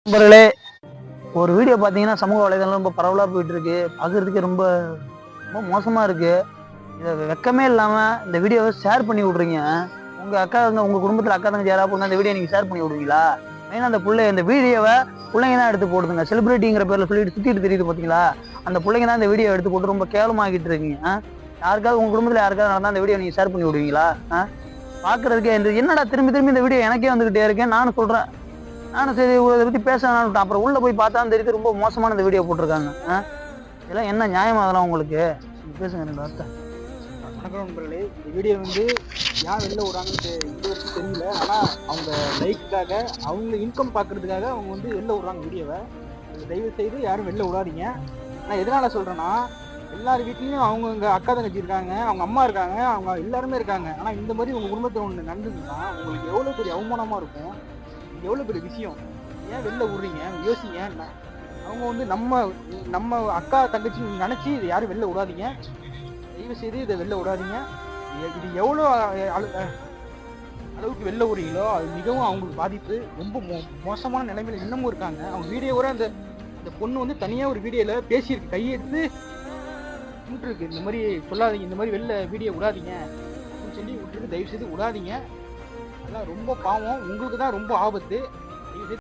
நண்பர்களே, ஒரு வீடியோ பார்த்தீங்கன்னா சமூக வலைதளம் ரொம்ப பரவலா போயிட்டு இருக்கு. பார்க்கறதுக்கே ரொம்ப ரொம்ப மோசமா இருக்கு. இத வெட்கமே இல்லாம இந்த வீடியோவ ஷேர் பண்ணி விடுறீங்க. உங்க அக்காங்க உங்க குடும்பத்தில அக்கா, தங்கச்சி யாராவது பொண்ணு அந்த வீடியோ நீங்க ஷேர் பண்ணி விடுவீங்களா? மெயினா அந்த இந்த வீடியோவ புள்ளைங்க தான் எடுத்து போடுதுங்க. செலிபிரிட்டிங்கிற பேர்ல சொல்லிட்டு சுத்திட்டு திரியுது பார்த்தீங்களா? அந்த புள்ளைங்க தான் இந்த வீடியோ எடுத்து போட்டு ரொம்ப கேவலமாக்கிட்டு இருக்கீங்க. யாருக்காவது உங்க குடும்பத்தில யாருக்காவது நடந்தா அந்த வீடியோ நீங்க ஷேர் பண்ணி விடுவீங்களா? பார்க்கறதுக்கே என்னடா திரும்பி திரும்பி இந்த வீடியோ எனக்கே வந்துகிட்டே இருக்கேன். நானும் சொல்றேன். நானும் சரி இத பத்தி பேசலாம்னு விட்டேன். அப்புறம் உள்ள போய் பார்த்தா தான் தெரியுது ரொம்ப மோசமான இந்த வீடியோ போட்டுருக்காங்க. இதெல்லாம் என்ன நியாயமா அதெல்லாம் உங்களுக்கு? நீங்க பேசுங்க 2 வார்த்தை. வணக்கம் நண்பர்களே. இந்த வீடியோ யார் வெளில விடுறாங்கன்னு இது வரைக்கும் தெரியல. ஆனால் அவங்க லைக்குக்காக அவங்க இன்கம் பார்க்கறதுக்காக அவங்க வெளில விடுறாங்க வீடியோவை. தயவு செய்து யாரும் வெளில விடாதீங்க. நான் எதனால் சொல்கிறேன்னா, எல்லார் வீட்லேயும் அவங்கவுங்க அக்கா தங்கச்சி இருக்காங்க, அவங்க அம்மா இருக்காங்க, அவங்க எல்லாருமே இருக்காங்க. ஆனால் இந்த மாதிரி உங்கள் குடும்பத்தில் ஒன்று நடந்ததுன்னா உங்களுக்கு எவ்வளோ பெரிய அவமானமாக இருக்கும், எவ்வளோ பெரிய விஷயம். ஏன் வெளில விடுறீங்க? யோசிங்க. அவங்க நம்ம நம்ம அக்கா தங்கச்சி நினச்சி இதை யாரும் வெளில விடாதீங்க. தயவு செய்து இதை வெளில விடாதீங்க. இது எவ்வளோ அளவுக்கு வெளில விடுறீங்களோ அது மிகவும் அவங்களுக்கு பாதிப்பு. ரொம்ப மோசமான நிலைமையில இன்னமும் இருக்காங்க. அவங்க வீடியோவோட அந்த அந்த பொண்ணு தனியாக ஒரு வீடியோவில் பேசியிருக்கு, கையெடுத்து விட்டுருக்கு. இந்த மாதிரி சொல்லாதீங்க, இந்த மாதிரி வெளில வீடியோ விடாதீங்க அப்படின்னு சொல்லி விட்டுருக்கு. தயவு செய்து விடாதீங்க. அதெல்லாம் ரொம்ப பாவம். உங்களுக்கு தான் ரொம்ப ஆபத்து.